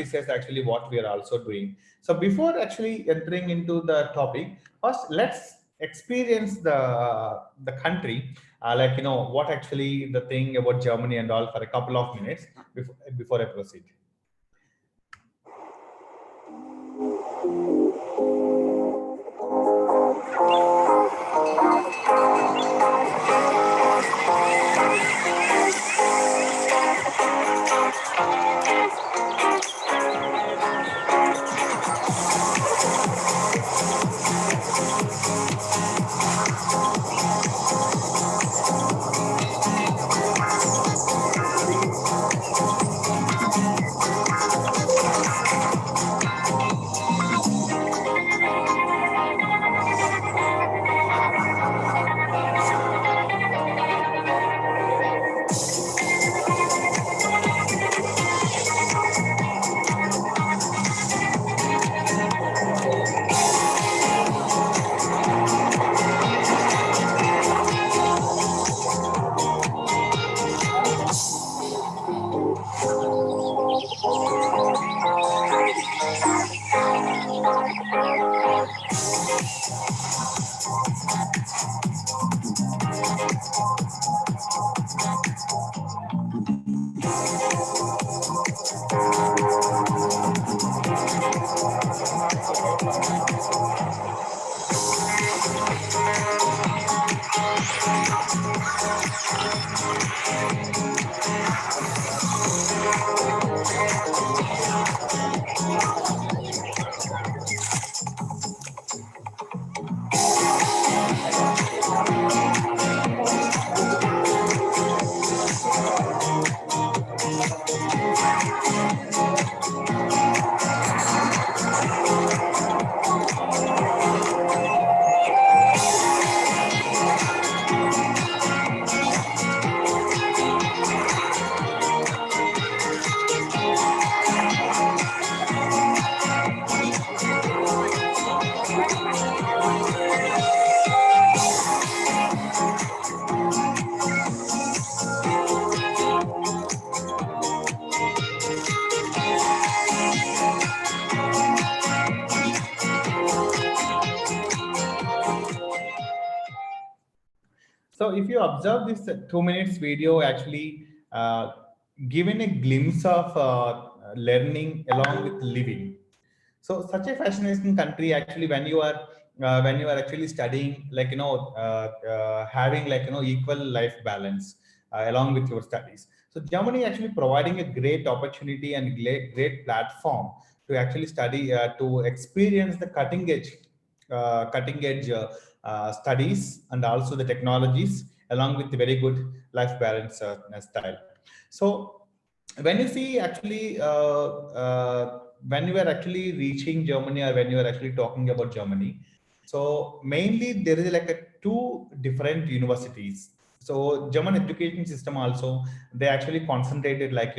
practices actually what we are also doing. So before actually entering into the topic, first let's experience the country, like what actually the thing about Germany and all for a couple of minutes before I proceed. So if you observe this 2 minutes video, actually given a glimpse of learning along with living. So such a fascinating country actually when you are actually studying, like having like equal life balance along with your studies. So Germany actually providing a great opportunity and great platform to actually study to experience the cutting edge studies and also the technologies along with the very good life balance style. So when you see actually when you are actually reaching Germany or when you are actually talking about Germany, so mainly there is like a two different universities. So German education system also, they actually concentrated like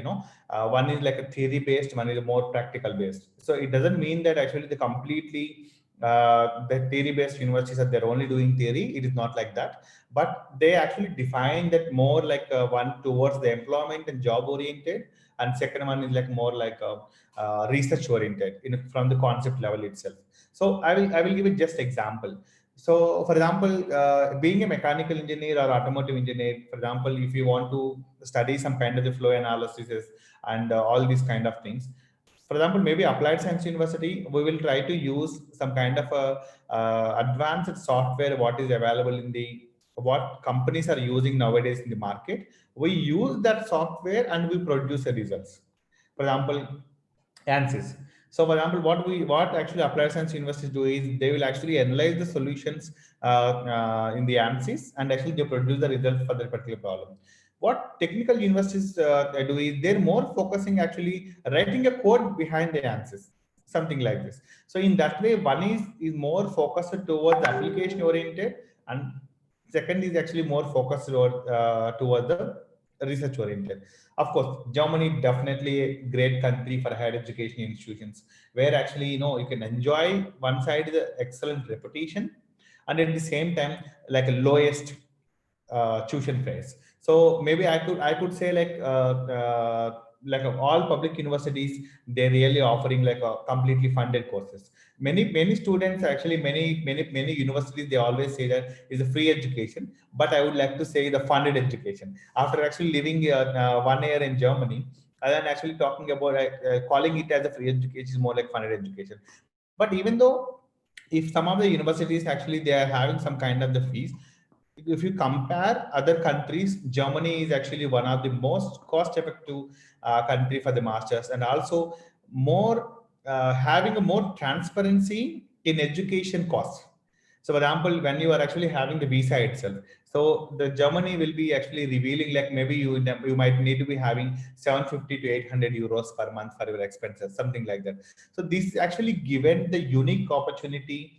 one is like a theory based, one is more practical based. So it doesn't mean that actually the completely the theory based universities are they're only doing theory. It is not like that, but they actually define that more like one towards the employment and job oriented, and second one is like more like research oriented from the concept level itself. So I will give it just example. So for example, being a mechanical engineer or automotive engineer, for example, if you want to study some kind of the flow analysis and all these kind of things, for example, maybe applied science university, we will try to use some kind of a advanced software what is available in the what companies are using nowadays in the market. We use that software and we produce the results. For example, ANSYS. So for example, what actually applied science universities do is they will actually analyze the solutions in the ANSYS, and actually they produce the results for that particular problem. What technical universities do is they're more focusing actually writing a code behind the ANSYS, something like this. So in that way, one is more focused towards application oriented, and second is actually more focused towards the research oriented. Of course, Germany definitely a great country for higher education institutions, where actually you can enjoy one side the excellent reputation, and at the same time like a lowest tuition fees. So maybe I could say like like all public universities, they're really offering like a completely funded courses. Many students actually, many universities, they always say that is a free education, but I would like to say the funded education. After actually living 1 year in Germany, and then actually talking about calling it as a free education is more like funded education. But even though if some of the universities actually they are having some kind of the fees, if you compare other countries, Germany is actually one of the most cost effective country for the masters, and also more having a more transparency in education costs. So for example, when you are actually having the visa itself, so the Germany will be actually revealing like maybe you might need to be having 750 to 800 euros per month for your expenses, something like that. So this actually given the unique opportunity,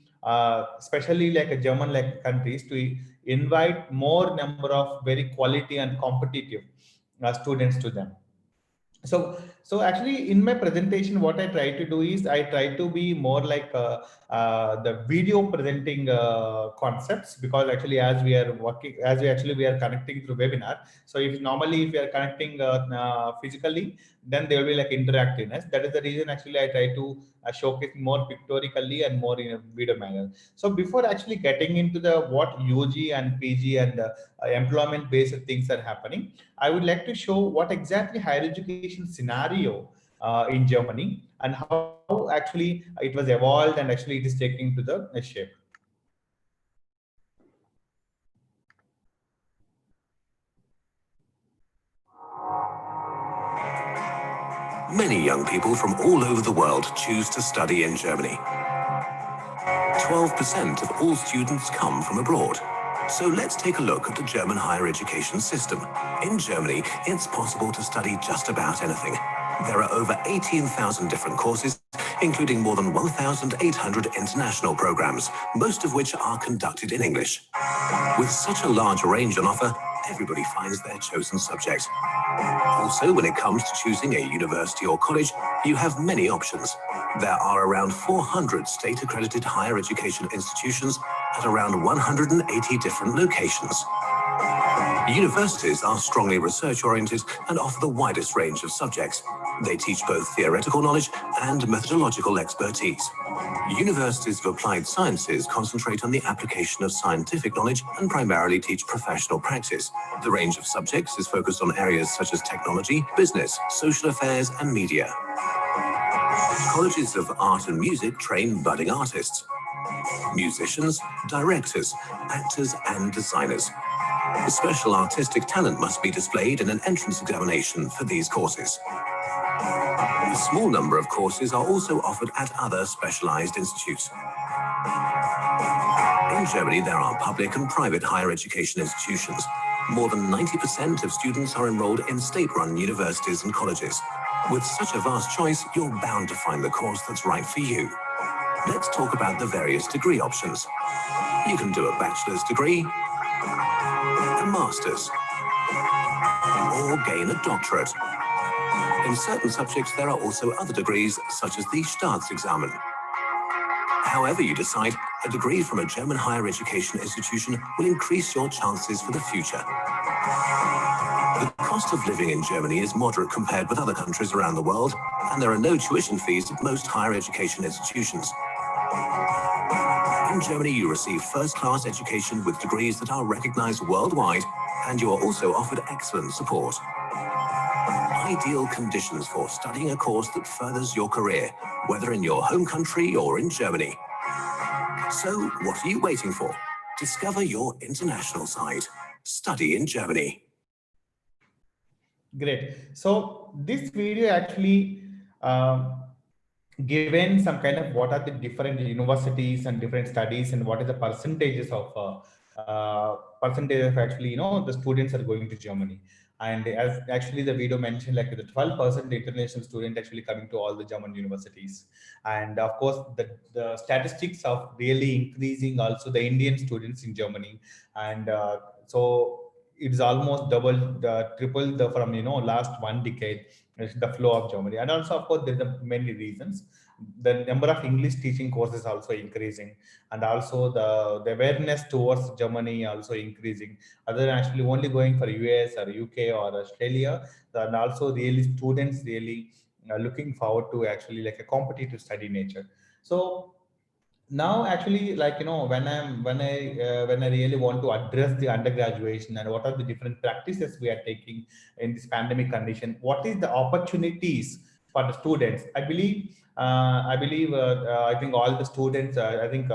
especially like a German like countries, to invite more number of very quality and competitive students to them. So actually in my presentation, what I try to do is I try to be more like the video presenting concepts, because actually as we are working, as we are connecting through webinar. So if normally if we are connecting physically, then there will be like interactiveness. That is the reason actually I try to showcase more pictorially and more in a video manner. So before actually getting into the what UG and PG and employment based things are happening, I would like to show what exactly higher education scenario in Germany, and how actually it was evolved and actually it is taking to the shape. Many young people from all over the world choose to study in Germany. 12% of all students come from abroad. So let's take a look at the German higher education system. In Germany, it's possible to study just about anything. There are over 18,000 different courses, including more than 1,800 international programs, most of which are conducted in English. With such a large range on offer, everybody finds their chosen subject. Also, when it comes to choosing a university or college, you have many options. There are around 400 state-accredited higher education institutions at around 180 different locations. Universities are strongly research-oriented and offer the widest range of subjects. They teach both theoretical knowledge and methodological expertise. Universities of applied sciences concentrate on the application of scientific knowledge and primarily teach professional practice. The range of subjects is focused on areas such as technology, business, social affairs, and media. Colleges of art and music train budding artists, musicians, directors, actors, and designers. Special artistic talent must be displayed in an entrance examination for these courses. A small number of courses are also offered at other specialized institutes. In Germany, there are public and private higher education institutions. More than 90% of students are enrolled in state-run universities and colleges. With such a vast choice, you're bound to find the course that's right for you. Let's talk about the various degree options. You can do a bachelor's degree, a master's, or gain a doctorate. In certain subjects, there are also other degrees, such as the Staatsexamen. However you decide, a degree from a German higher education institution will increase your chances for the future. The cost of living in Germany is moderate compared with other countries around the world, and there are no tuition fees at most higher education institutions. In Germany, you receive first-class education with degrees that are recognized worldwide, and you are also offered excellent support. Ideal conditions for studying a course that furthers your career, whether in your home country or in Germany. So, what are you waiting for? Discover your international side. Study in Germany. Great. So this video actually given some kind of what are the different universities and different studies, and what is the percentages of percentage of actually the students are going to Germany. And as actually the video mentioned, like the 12% international student actually coming to all the German universities, and of course the statistics of really increasing also the Indian students in Germany. And so it's almost doubled, tripled from last one decade. The flow of Germany, and also of course there's many reasons. The number of English teaching courses also increasing, and also the awareness towards Germany also increasing. Other than actually only going for US or UK or Australia, and also really students really looking forward to actually like a competitive study nature. So now actually like when I really want to address the undergraduation and what are the different practices we are taking in this pandemic condition, what is the opportunities for the students, I think all the students, I think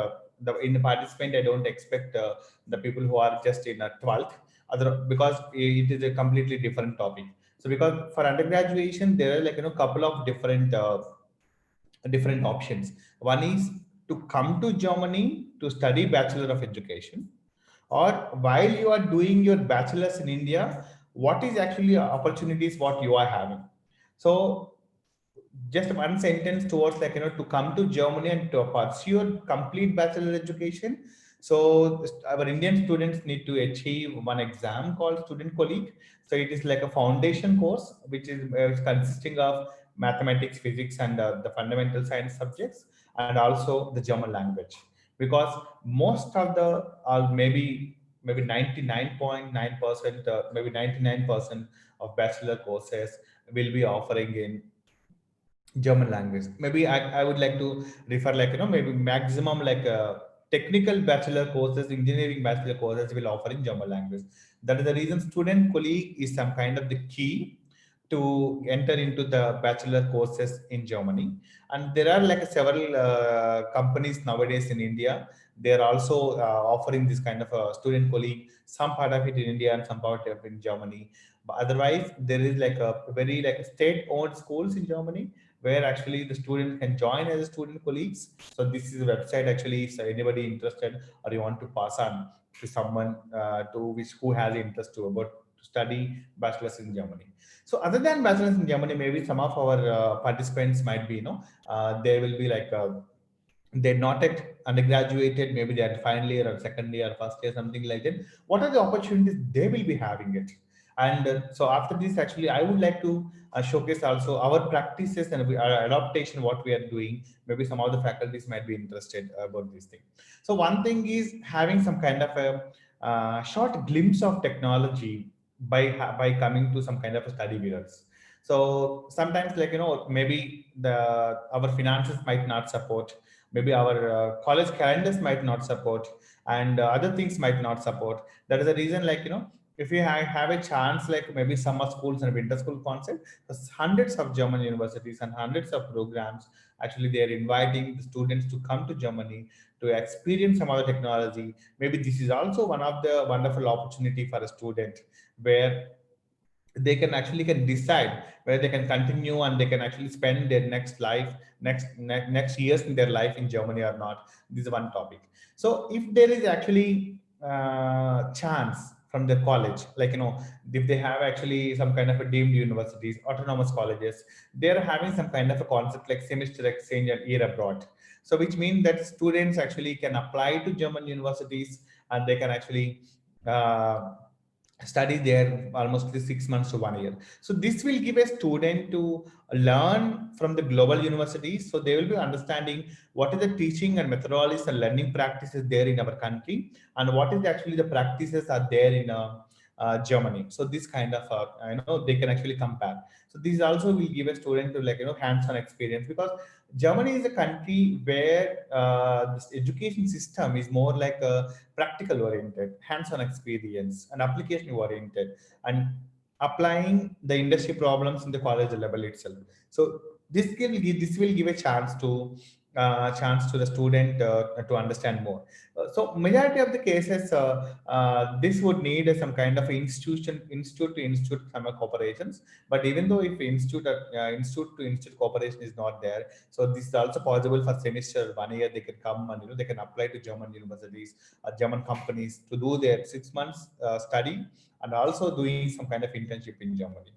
in the participant I don't expect the people who are just in 12th other, because it is a completely different topic. So because for undergraduation there are like couple of different options. One is to come to Germany to study Bachelor of Education, or while you are doing your bachelor's in India, what is actually opportunities what you are having. So just one sentence towards like to come to Germany and to pursue your complete bachelor education. So our Indian students need to achieve one exam called Student Colleague. So it is like a foundation course which is consisting of mathematics, physics, and the fundamental science subjects, and also the German language. Because most of the maybe 99.9%, maybe 99% of bachelor courses will be offering in German language. Maybe I would like to refer like maybe maximum like technical bachelor courses, engineering bachelor courses will offer in German language. That is the reason Student Colleague is some kind of the key to enter into the bachelor courses in Germany. And there are like several companies nowadays in India. They are also offering this kind of a Student Colleague. Some part of it in India and some part of it in Germany. But otherwise, there is like a very like state-owned schools in Germany where actually the student can join as a student colleagues. So this is a website actually, if anybody interested or you want to pass on to someone to which who has interest to about to study bachelor's in Germany. So other than bachelor's in Germany, maybe some of our participants might be, they will be like they're not at undergraduated, maybe they're final year or second year or first year, something like that. What are the opportunities they will be having it? And so after this, actually, I would like to showcase also our practices and our adaptation, what we are doing. Maybe some of the faculties might be interested about this thing. So one thing is having some kind of a short glimpse of technology by coming to some kind of a study periods. So sometimes like maybe the our finances might not support, maybe our college calendars might not support, and other things might not support. That is the reason like if you have a chance like maybe summer schools and winter school concept, there's hundreds of German universities and hundreds of programs actually they are inviting the students to come to Germany to experience some other technology. Maybe this is also one of the wonderful opportunity for a student where they can actually can decide where they can continue and they can actually spend their next life, next years in their life in Germany or not. This is one topic. So if there is actually chance from the college, like if they have actually some kind of a deemed universities, autonomous colleges, they're having some kind of a concept like semester exchange and year abroad. So which means that students actually can apply to German universities and they can actually uh, study there almost 6 months to 1 year. So this will give a student to learn from the global universities. So they will be understanding what is the teaching and methodologies and learning practices there in our country, and what is actually the practices are there in Germany. So this kind of they can actually compare. So this also will give a student to like hands-on experience, because Germany is a country where this education system is more like a practical oriented, hands-on experience, and application oriented, and applying the industry problems in the college level itself. So this will give a chance to the student to understand more. So majority of the cases, this would need some kind of institute to institute some cooperations. But even though if institute to institute cooperation is not there, so this is also possible for semester 1 year. They can come and they can apply to German universities or German companies to do their 6 months study, and also doing some kind of internship in Germany.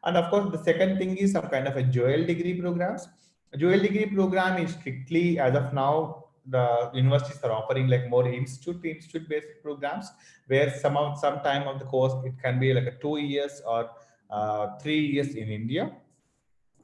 And of course, the second thing is some kind of a dual degree programs. A dual degree program is strictly as of now. the universities are offering like more institute based programs, where some time of the course it can be like a 2 years or 3 years in India,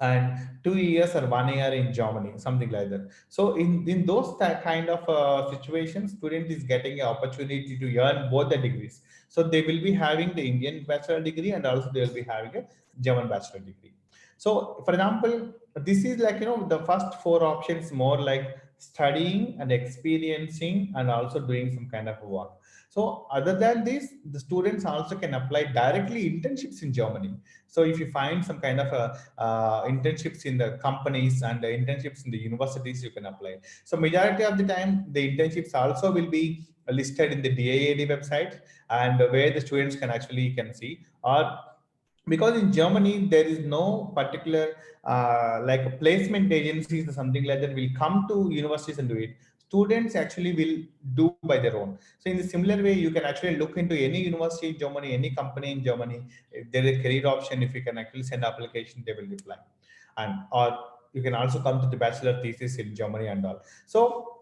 and 2 years or 1 year in Germany, something like that. So in those kind of situations, student is getting an opportunity to earn both the degrees. So they will be having the Indian bachelor degree, and also they will be having a German bachelor degree. So for example, this is like, the first four options more like studying and experiencing and also doing some kind of work. So other than this, the students also can apply directly internships in Germany. So if you find some kind of a internships in the companies and the internships in the universities, you can apply. So majority of the time the internships also will be listed in the DIIOT website, and where the students can actually can see. Or because in Germany there is no particular like placement agencies or something like that will come to universities and do it. Students actually will do by their own. So in the similar way, you can actually look into any university in Germany, any company in Germany. If there is a career option, if you can actually send application, they will reply. And or you can also come to the bachelor thesis in Germany and all. So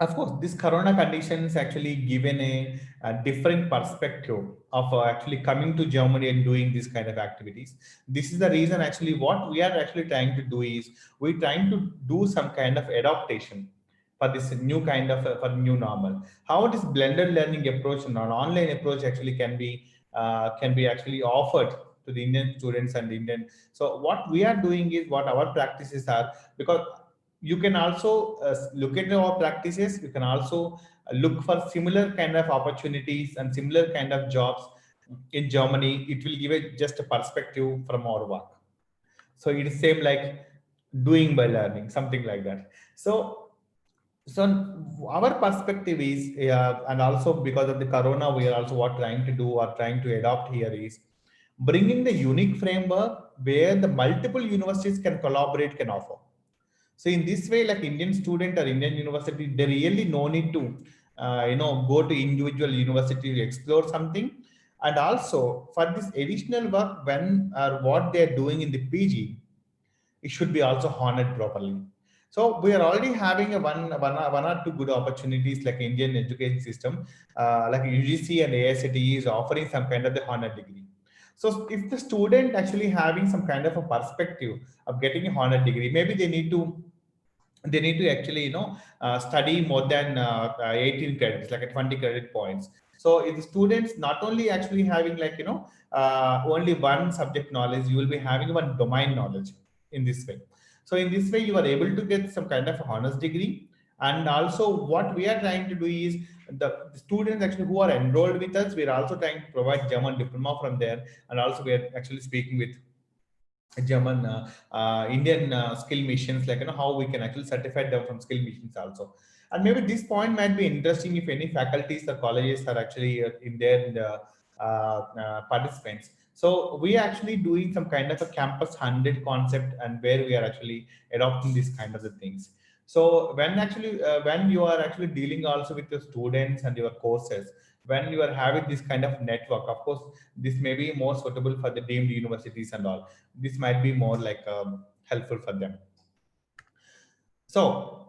of course, this corona conditions actually given a different perspective of actually coming to Germany and doing this kind of activities. This is the reason actually what we are actually trying to do is we're trying to do some kind of adaptation for this new kind of for new normal. How this blended learning approach and an online approach actually can be actually offered to the Indian students and Indian. So what we are doing is what our practices are, because you can also look at our practices. You can also look for similar kind of opportunities and similar kind of jobs in Germany. It will give it just a perspective from our work. So it is same like doing by learning, something like that. So our perspective is, and also because of the corona, we are also what trying to do or trying to adopt here is bringing the unique framework where the multiple universities can collaborate, can offer. So in this way, like Indian student or Indian university, they really no need to, go to individual university to explore something. And also for this additional work, when or what they are doing in the PG, it should be also honored properly. So we are already having a one or two good opportunities like Indian education system, like UGC and AICTE is offering some kind of the honor degree. So if the student actually having some kind of a perspective of getting a honor degree, maybe they need to actually study more than 18 credits, like a 20 credit points. So if the students not only actually having like only one subject knowledge, you will be having one domain knowledge in this way. So in this way you are able to get some kind of honors degree. And also what we are trying to do is the students actually who are enrolled with us, we are also trying to provide German diploma from there. And also we are actually speaking with German Indian skill missions, like how we can actually certify them from skill missions also. And maybe this point might be interesting if any faculties or colleges are actually in there in the participants. So we are actually doing some kind of a campus 100 concept, and where we are actually adopting this kind of the things. So when you are actually dealing also with your students and your courses, when you are having this kind of network, of course this may be more suitable for the deemed universities and all. This might be more like helpful for them. So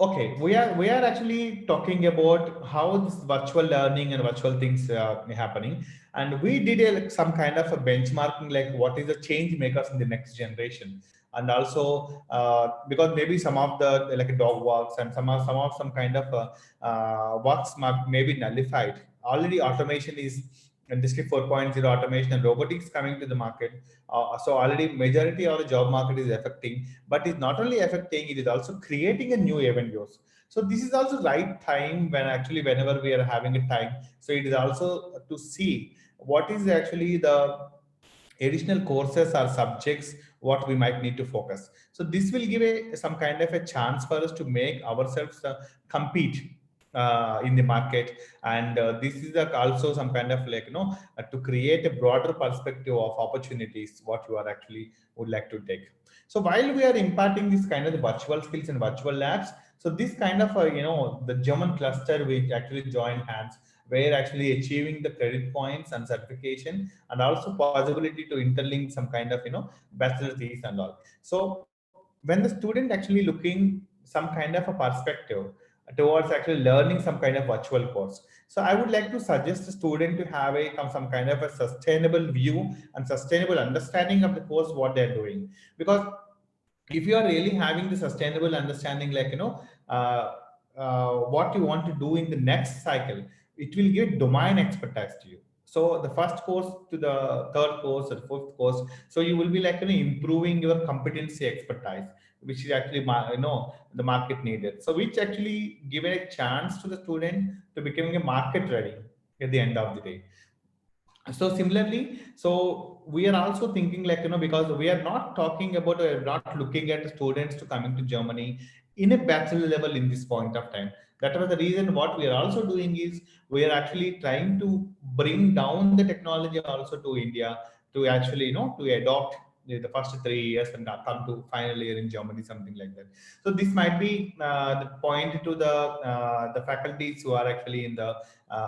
okay, we are actually talking about how this virtual learning and virtual things happening, and we did some kind of a benchmarking, like what is the change makers in the next generation. And also because maybe some of the like dog walks and some kind of works may be nullified. Already automation is industry 4.0, automation and robotics coming to the market. So already majority of the job market is affecting, but it's not only affecting, it is also creating a new avenues. So this is also right time when actually whenever we are having a time, so it is also to see what is actually the additional courses or subjects what we might need to focus. So this will give some kind of a chance for us to make ourselves compete in the market. And this is also some kind of like to create a broader perspective of opportunities what you are actually would like to take. So while we are imparting this kind of the virtual skills and virtual labs, so this kind of the German cluster which actually join hands, where actually achieving the credit points and certification, and also possibility to interlink some kind of bachelor thesis and all. So when the student actually looking some kind of a perspective towards actually learning some kind of virtual course. So I would like to suggest the student to have some kind of a sustainable view and sustainable understanding of the course what they're doing. Because if you are really having the sustainable understanding, what you want to do in the next cycle, it will give domain expertise to you. So the first course to the third course or fourth course, so you will be improving your competency expertise, which is actually the market needed. So which actually give a chance to the student to becoming a market ready at the end of the day. So similarly, so we are also thinking because we are not talking about, we're not looking at the students to coming to Germany in a bachelor level in this point of time. That was the reason what we are also doing is we are actually trying to bring down the technology also to India, to actually to adopt the first 3 years and come to final year in Germany, something like that. So this might be the point to the faculties who are actually in the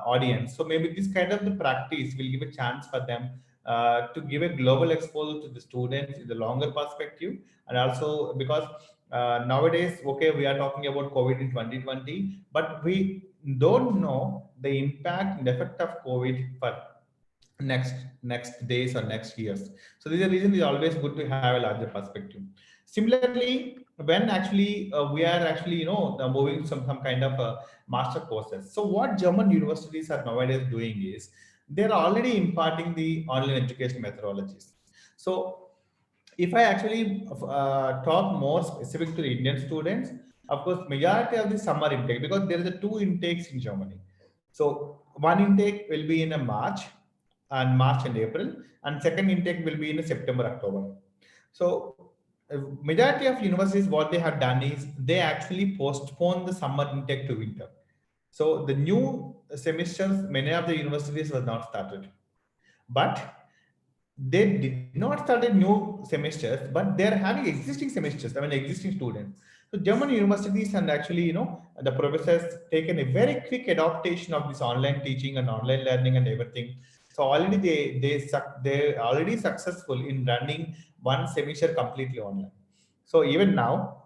audience. So maybe this kind of the practice will give a chance for them to give a global exposure to the students in the longer perspective. And also because nowadays, okay, we are talking about COVID in 2020, but we don't know the impact and effect of COVID for next days or next years. So this is the reason it's always good to have a larger perspective. Similarly, when actually we are actually moving some kind of master courses. So what German universities are nowadays doing is they're already imparting the online education methodologies. So if I actually talk more specific to the Indian students, of course, majority of the summer intake, because there is a two intakes in Germany. So one intake will be in a March and April, and second intake will be in September, October. So majority of universities, what they have done is they actually postpone the summer intake to winter. So the new semesters, many of the universities was not started, but they did not start a new semesters, but they're having existing semesters. I mean, existing students. So German universities and actually, the professors taken a very quick adaptation of this online teaching and online learning and everything. So already they already successful in running one semester completely online. So even now,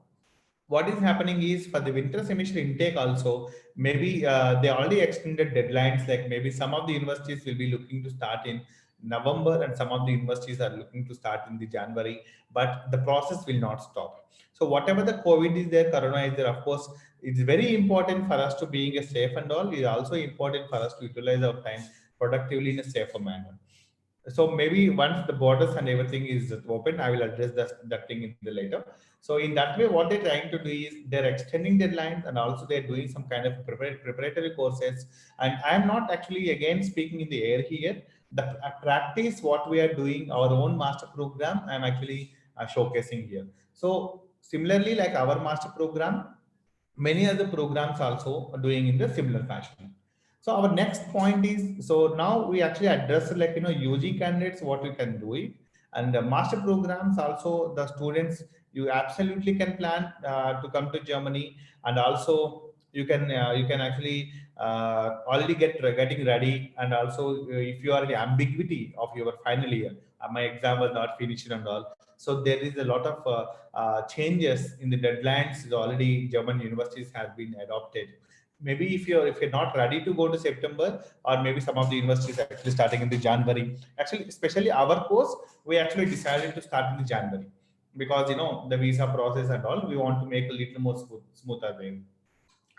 what is happening is for the winter semester intake also, maybe they already extended deadlines. Like maybe some of the universities will be looking to start in November, and some of the universities are looking to start in the January, but the process will not stop. So whatever the COVID is there, Corona is there, of course, it's very important for us to being a safe and all. It's also important for us to utilize our time productively in a safer manner. So maybe once the borders and everything is open, I will address that thing in the later. So in that way, what they're trying to do is they're extending deadlines, and also they're doing some kind of preparatory courses. And I'm not actually again speaking in the air here. The practice what we are doing, our own master program, I'm actually showcasing here. So similarly, like our master program, many other programs also are doing in the similar fashion. So our next point is, so now we actually address UG candidates what we can do it, and the master programs also the students, you absolutely can plan to come to Germany. And also you can actually already getting ready. And also if you are in the ambiguity of your final year, my exam was not finished and all, so there is a lot of changes in the deadlines is already German universities have been adopted. Maybe if you're not ready to go to September, or maybe some of the universities actually starting in the January. Actually, especially our course, we actually decided to start in the January, because the visa process and all, we want to make a little more smoother way.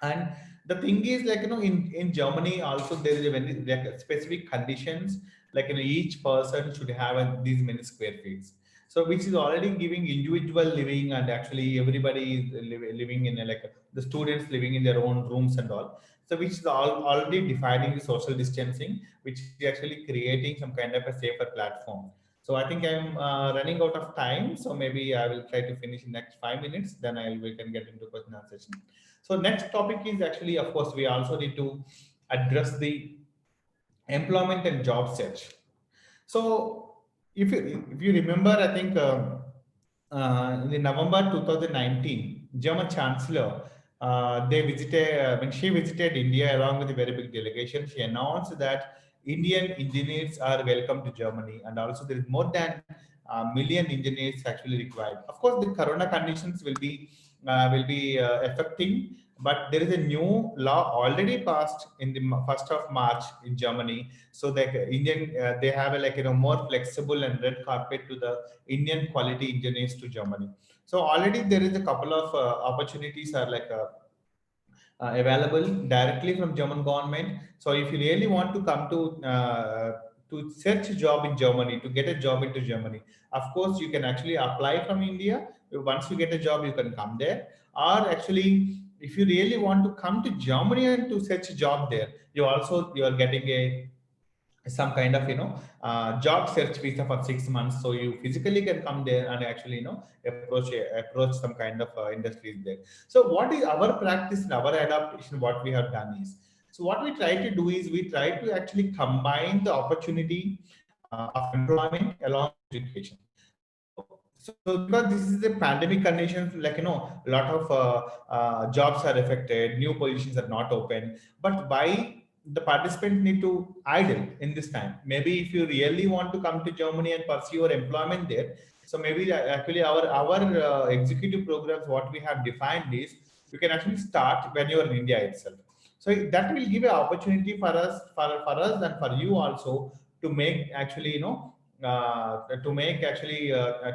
And the thing is, in Germany also there is a very specific conditions, each person should have these many square feet. So which is already giving individual living, and actually everybody is living in the students living in their own rooms and all. So which is already defining the social distancing, which is actually creating some kind of a safer platform. So I think I'm running out of time. So maybe I will try to finish in next 5 minutes. Then we can get into question and answer session. So next topic is actually, of course, we also need to address the employment and job search. So if you remember, I think in the November 2019, German Chancellor they visited when she visited India along with a very big delegation. She announced that Indian engineers are welcome to Germany, and also there is more than million engineers actually required. Of course, the corona conditions will be affecting, but there is a new law already passed in the 1st of March in Germany. So the they have a more flexible and red carpet to the Indian quality engineers to Germany. So already there is a couple of opportunities are available directly from German government. So if you really want to come to search a job in Germany, to get a job into Germany, of course you can actually apply from India. Once you get a job, you can come there. Or actually, if you really want to come to Germany and to search a job there, you are getting a some kind of job search visa for 6 months, so you physically can come there and actually approach some kind of industries there. So what is our practice and our adaptation? What we have done is, so what we try to do is we try to actually combine the opportunity of employment along with education. So because this is the pandemic conditions, a lot of jobs are affected, new positions are not open. But why the participants need to idle in this time? Maybe if you really want to come to Germany and pursue your employment there, so maybe actually our executive programs, what we have defined is you can actually start when you are in India itself. So that will give an opportunity for us and for you also to make actually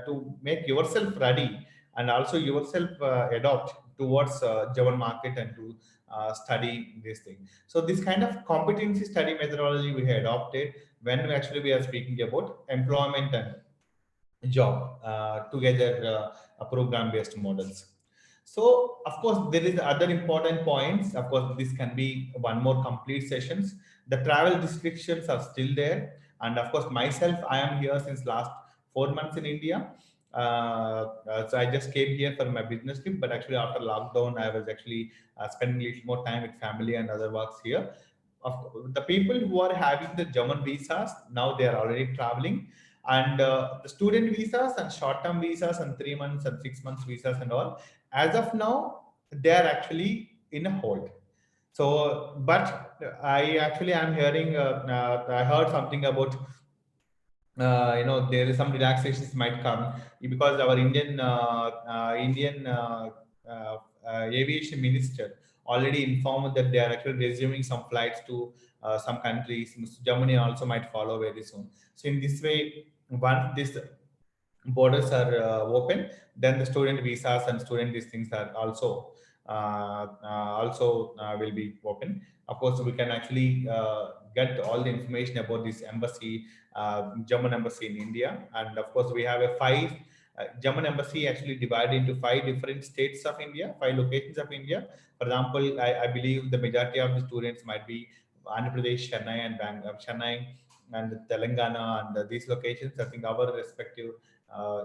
to make yourself ready and also yourself adopt towards German market and to study this thing. So this kind of competency study methodology we have adopted when we are speaking about employment and job together program based models. So of course there is other important points. Of course this can be one more complete sessions. The travel restrictions are still there, and of course myself, I am here since last 4 months in India. So I just came here for my business trip, but actually after lockdown I was actually spending a little more time with family and other works here. Of the people who are having the German visas, now they are already traveling, and the student visas and short-term visas and 3 months and 6 months visas and all, as of now they are actually in a hold. So but I actually am hearing I heard something about there is some relaxations might come because our Indian aviation minister already informed that they are actually resuming some flights to some countries. Germany also might follow very soon. So in this way, once this borders are open, then the student visas and student these things are also will be open. Of course, we can actually get all the information about this embassy, German embassy in India, and of course we have a five. German embassy actually divided into 5 different states of India, 5 locations of India. For example, I believe the majority of the students might be Andhra Pradesh, Chennai, and Chennai and Telangana, and these locations. I think our respective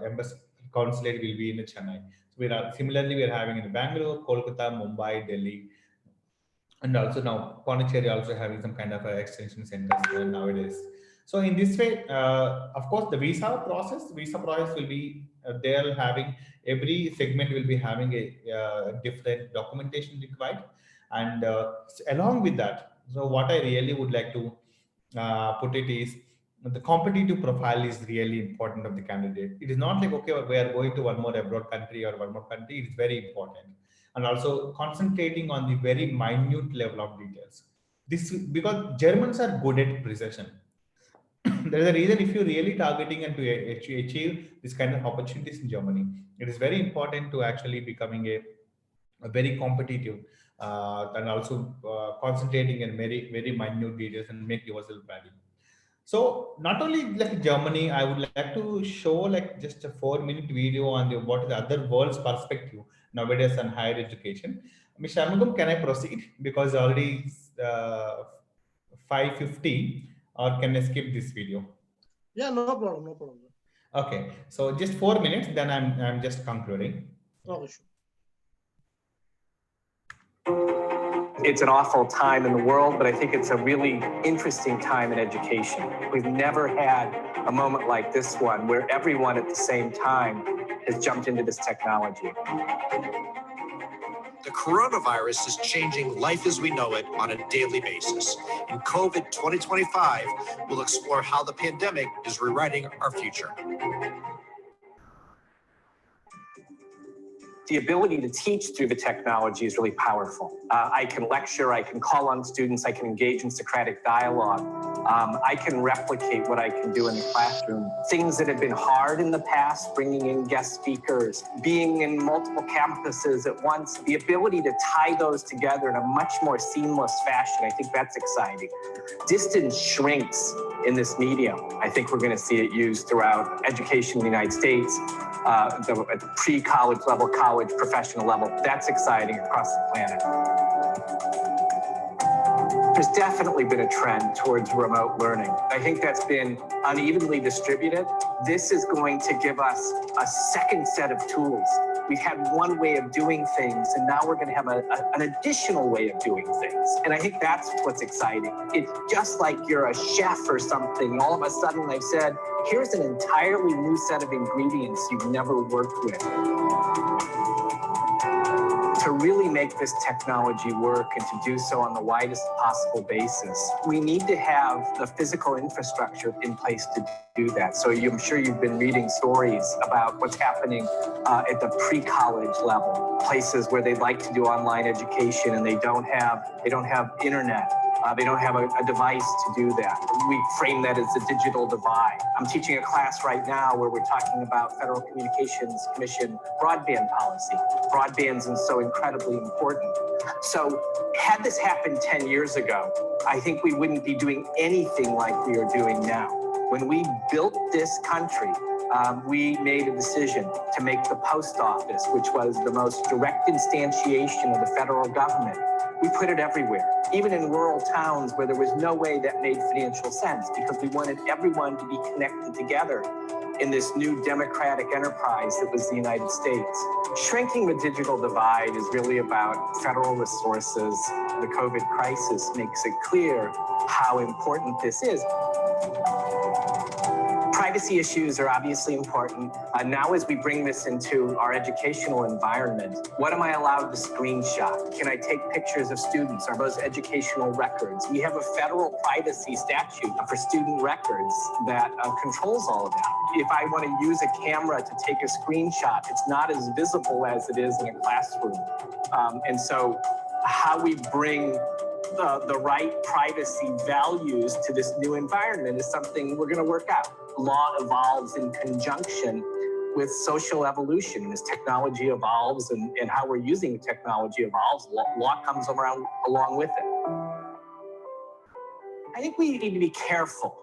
embassy consulate will be in Chennai. So we are having in Bangalore, Kolkata, Mumbai, Delhi, and also now Pondicherry also having some kind of extension centers nowadays. So in this way, of course, the visa process will be they're having every segment will be having a different documentation required, and along with that, so what I really would like to put it is the competitive profile is really important of the candidate. It is not like okay, we are going to one more abroad country or one more country. It is very important, and also concentrating on the very minute level of details. This because Germans are good at precision. There is a reason if you're really targeting and to achieve this kind of opportunities in Germany, it is very important to actually becoming a very competitive and also concentrating in very minute details and make yourself ready. So not only like Germany, I would like to show like just a 4 minute video on the what is the other world's perspective nowadays on higher education. Mr. Armugam, can I proceed because already 5:50, or can I skip this video? Yeah, no problem, no problem. Okay, so just 4 minutes, then I'm just concluding. Okay, sure. It's an awful time in the world, but I think it's a really interesting time in education. We've never had a moment like this one where everyone at the same time has jumped into this technology. The coronavirus is changing life as we know it on a daily basis. In COVID 2025, we'll explore how the pandemic is rewriting our future. The ability to teach through the technology is really powerful. I can lecture, I can call on students, I can engage in Socratic dialogue. I can replicate what I can do in the classroom. Things that have been hard in the past, bringing in guest speakers, being in multiple campuses at once, the ability to tie those together in a much more seamless fashion, I think that's exciting. Distance shrinks in this medium. I think we're going to see it used throughout education in the United States, at the pre-college level, college, professional level. That's exciting across the planet. There's definitely been a trend towards remote learning. I think that's been unevenly distributed. This is going to give us a second set of tools. We've had one way of doing things, and now we're going to have an additional way of doing things. And I think that's what's exciting. It's just like you're a chef or something. All of a sudden, I've said, here's an entirely new set of ingredients you've never worked with. To really make this technology work and to do so on the widest possible basis, we need to have the physical infrastructure in place to do that. So I'm sure you've been reading stories about what's happening at the pre-college level, places where they'd like to do online education and they don't have internet. They don't have a device to do that. We frame that as a digital divide. I'm teaching a class right now where we're talking about Federal Communications Commission broadband policy. Broadband's so incredibly important. So had this happened 10 years ago, I think we wouldn't be doing anything like we are doing now. When we built this country, we made a decision to make the post office, which was the most direct instantiation of the federal government. We put it everywhere, even in rural towns where there was no way that made financial sense, because we wanted everyone to be connected together in this new democratic enterprise that was the United States. Shrinking the digital divide is really about federal resources. The COVID crisis makes it clear how important this is. Privacy issues are obviously important. Now as we bring this into our educational environment, what am I allowed to screenshot? Can I take pictures of students? Are those educational records? We have a federal privacy statute for student records that controls all of that. If I want to use a camera to take a screenshot, it's not as visible as it is in a classroom. And so how we bring the right privacy values to this new environment is something we're going to work out. Law evolves in conjunction with social evolution. As technology evolves and how we're using the technology evolves, law comes around along with it. I think we need to be careful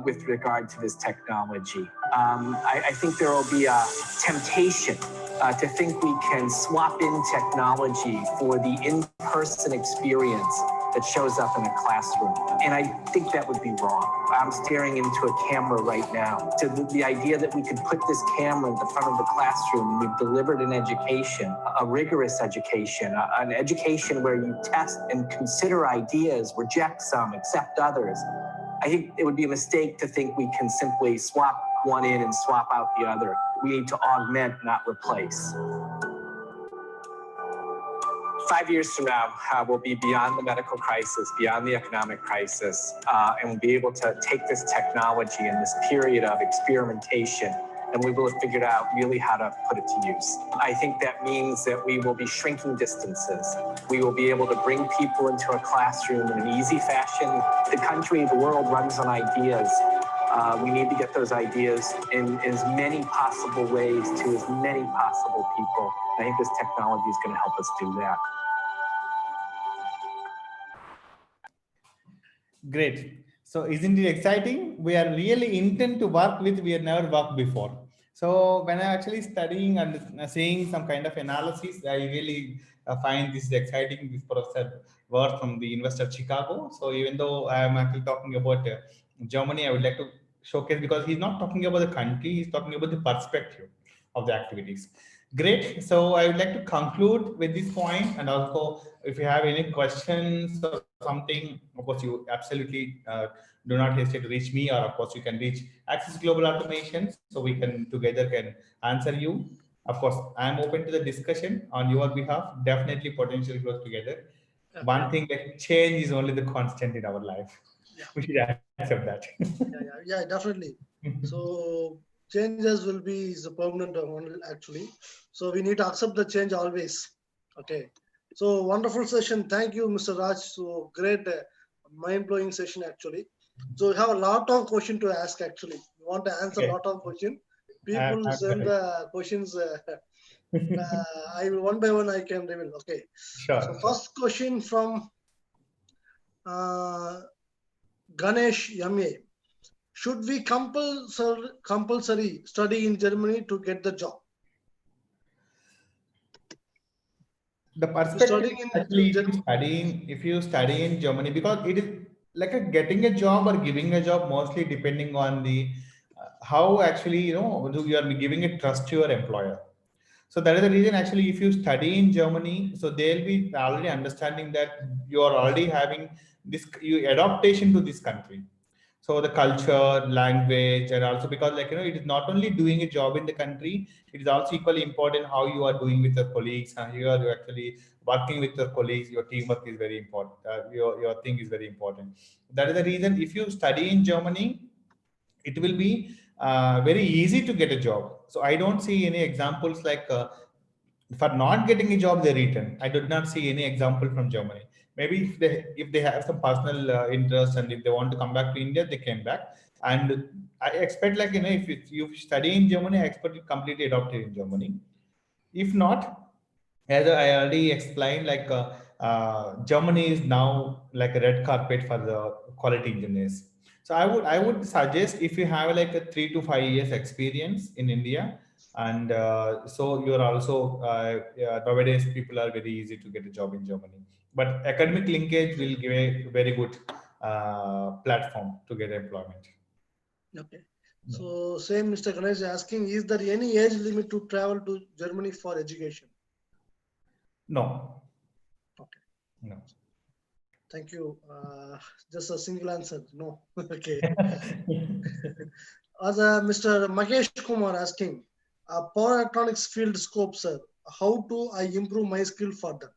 with regard to this technology. I think there will be a temptation to think we can swap in technology for the in-person experience that shows up in a classroom. And I think that would be wrong. I'm staring into a camera right now. To the idea that we could put this camera in the front of the classroom, we've delivered an education, a rigorous education, an education where you test and consider ideas, reject some, accept others. I think it would be a mistake to think we can simply swap one in and swap out the other. We need to augment, not replace. 5 years from now, we'll be beyond the medical crisis, beyond the economic crisis, and we'll be able to take this technology in this period of experimentation, and we will have figured out really how to put it to use. I think that means that we will be shrinking distances. We will be able to bring people into a classroom in an easy fashion. The country, the world runs on ideas. We need to get those ideas in as many possible ways to as many possible people. I think this technology is going to help us do that. Great. So isn't it exciting? We are really intent to work with, we have never worked before. So when I'm actually studying and seeing some kind of analysis, I really find this is exciting. This professor work from the University of Chicago. So even though I'm actually talking about Germany, I would like to showcase, because he's not talking about the country, he's talking about the perspective of the activities. Great. So I would like to conclude with this point, and also if you have any questions or something, of course, you absolutely do not hesitate to reach me, or of course you can reach Access Global Automation, so we can together can answer you. Of course, I'm open to the discussion on your behalf. Definitely potential growth together. One thing, that change is only the constant in our life. We should accept that. Yeah, definitely. So changes will be is a permanent one actually. So we need to accept the change always. Okay. So wonderful session. Thank you, Mr. Raj. So great, mind-blowing session actually. So we have a lot of questions to ask actually. We want to answer a Okay. lot of questions. I'm People send ready. the questions. I will one by one I can reveal. Okay. Sure, So sure. first question from Ganesh MA. Should we compulsory study in Germany to get the job? The If perspective studying is in actually if you study in Germany, because it is like a getting a job or giving a job, mostly depending on the how actually you are giving a trust to your employer. So that is the reason actually if you study in Germany, so they'll be already understanding that you are already having this adaptation to this country. So the culture, language, and also because it is not only doing a job in the country, it is also equally important how you are doing with your colleagues and you are actually working with your colleagues. Your teamwork is very important. Your thing is very important. That is the reason if you study in Germany, it will be very easy to get a job. So I don't see any examples like for not getting a job they return. I did not see any example from Germany. Maybe if they have some personal interest and if they want to come back to India, they came back. And I expect if you study in Germany, I expect it completely adopted in Germany. If not, as I already explained, Germany is now like a red carpet for the quality engineers. So I would suggest if you have like a 3 to 5 years experience in India, and so you're also nowadays people are very easy to get a job in Germany. But academic linkage will give a very good platform to get employment. Okay. So same Mr. Ganesh is asking, is there any age limit to travel to Germany for education? No, Okay. no. Thank you. Just a single answer. No. Okay. As Mr. Mahesh Kumar asking, power electronics field scope, sir. How do I improve my skill for that?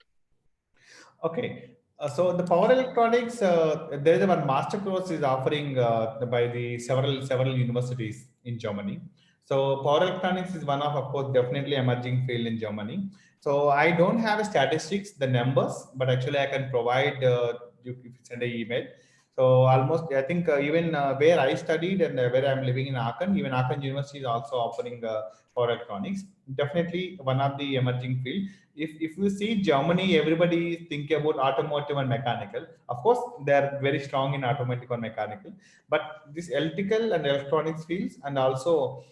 Okay. So the power electronics, there is one master course is offering by the several universities in Germany. So power electronics is one of course, definitely emerging field in Germany. So I don't have statistics, the numbers, but actually I can provide you if you send an email. So almost, I think even where I studied and where I'm living in Aachen, even Aachen University is also offering power electronics. Definitely one of the emerging field. If you see Germany, everybody is thinking about automotive and mechanical. Of course, they are very strong in automotive and mechanical, but this electrical and electronics fields and also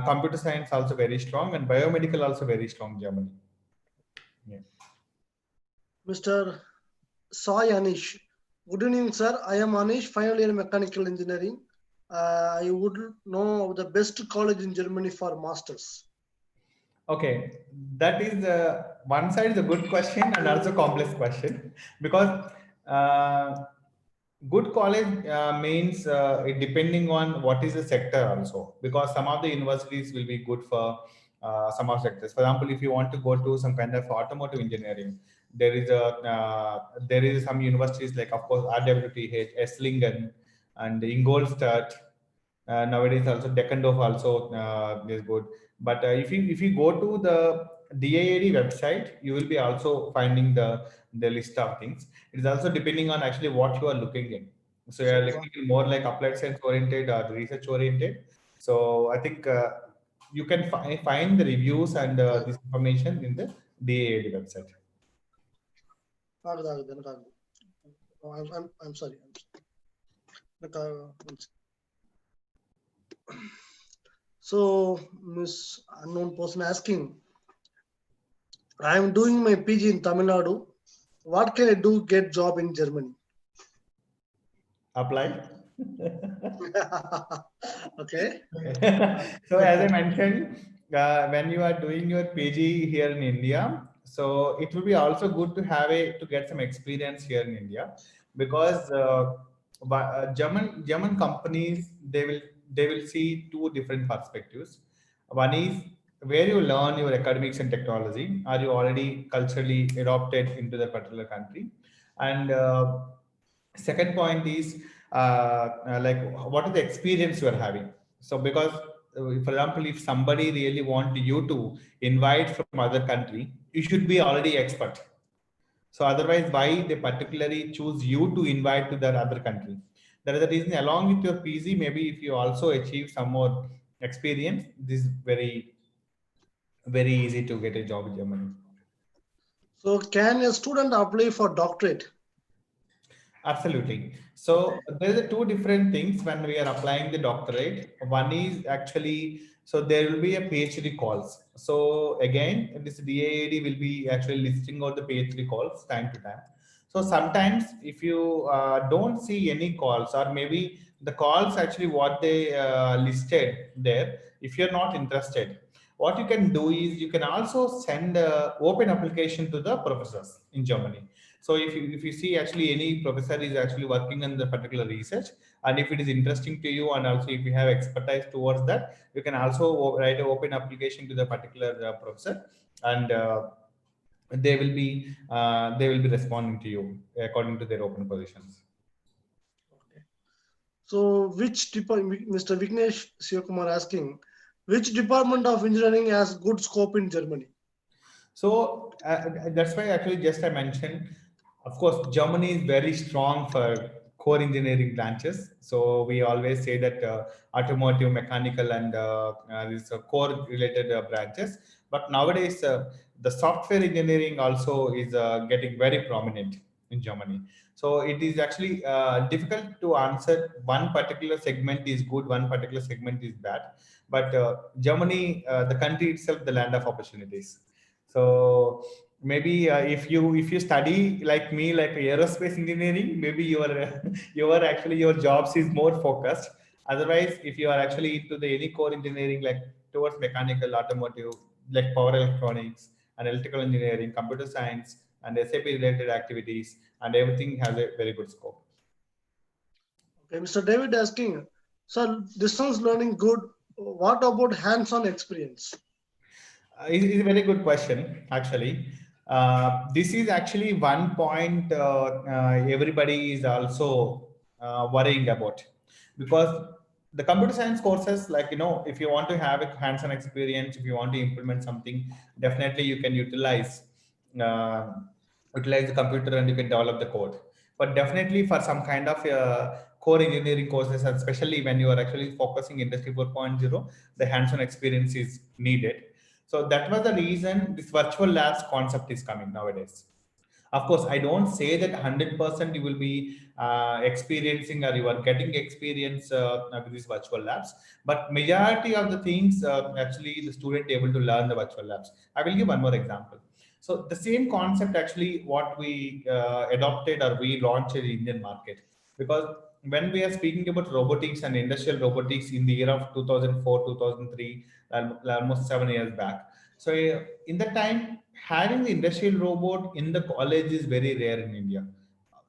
computer science also very strong and biomedical also very strong Germany. Yeah. Mr. Sai Anish. Good evening, sir. I am Anish, final year mechanical engineering. I would know the best college in Germany for masters. Okay, that is one side is a good question and also complex question because good college means it depending on what is the sector also, because some of the universities will be good for some of sectors. For example, if you want to go to some kind of automotive engineering, there is some universities like of course RWTH, Esslingen, and Ingolstadt. Nowadays also Deckendorf also is good. But if you go to the DIAD website, you will be also finding the list of things. It is also depending on actually what you are looking in. So you are looking more like applied science oriented or research oriented. So I think you can find the reviews and this information in the DIAD website. I'm sorry. So, Miss Unknown Person asking, I am doing my PG in Tamil Nadu. What can I do get job in Germany? Apply. Okay. So as I mentioned, when you are doing your PG here in India, so it will be also good to have to get some experience here in India, because German companies they will see two different perspectives. One is where you learn your academics and technology. Are you already culturally adopted into the particular country? And second point is like what is the experience you are having. So because for example, if somebody really want you to invite from other country, you should be already expert. So otherwise, why they particularly choose you to invite to that other country? That is the reason. Along with your PG, maybe if you also achieve some more experience, this is very easy to get a job in Germany. So can a student apply for doctorate? Absolutely. So there are two different things when we are applying the doctorate. One is actually, so there will be a PhD calls. So again, this DAAD will be actually listing out the PhD calls time to time. So sometimes if you don't see any calls, or maybe the calls actually what they listed there, if you're not interested, what you can do is you can also send a open application to the professors in Germany. So if you see actually any professor is actually working on the particular research, and if it is interesting to you, and also if you have expertise towards that, you can also write an open application to the particular professor, and they will be responding to you according to their open positions. Okay. So which department, Mr. Vignesh Sivakumar asking, which department of engineering has good scope in Germany? So that's why actually just I mentioned, of course, Germany is very strong for core engineering branches. So we always say that automotive, mechanical, and these core related branches. But nowadays, the software engineering also is getting very prominent in Germany. So it is actually difficult to answer one particular segment is good, one particular segment is bad. But Germany, the country itself, the land of opportunities. So maybe if you study like me, like aerospace engineering, maybe your actually your jobs is more focused. Otherwise, if you are actually into the any core engineering, like towards mechanical, automotive, like power electronics and electrical engineering, computer science and SAP related activities, and everything has a very good scope. Okay, Mr. David asking, sir, distance learning good. What about hands-on experience? It's a very good question, actually. This is actually one point everybody is also worrying about, because the computer science courses, like, if you want to have a hands-on experience, if you want to implement something, definitely you can uh, utilize the computer and you can develop the code. But definitely for some kind of core engineering courses, and especially when you are actually focusing industry 4.0, the hands-on experience is needed. So that was the reason this virtual labs concept is coming nowadays. Of course, I don't say that 100% you will be experiencing or you are getting experience with these virtual labs, but majority of the things actually the student able to learn the virtual labs. I will give one more example. So the same concept actually what we adopted or we launched in the Indian market, because when we are speaking about robotics and industrial robotics in the year of 2004, 2003, almost 7 years back. So in that time, having the industrial robot in the college is very rare in India.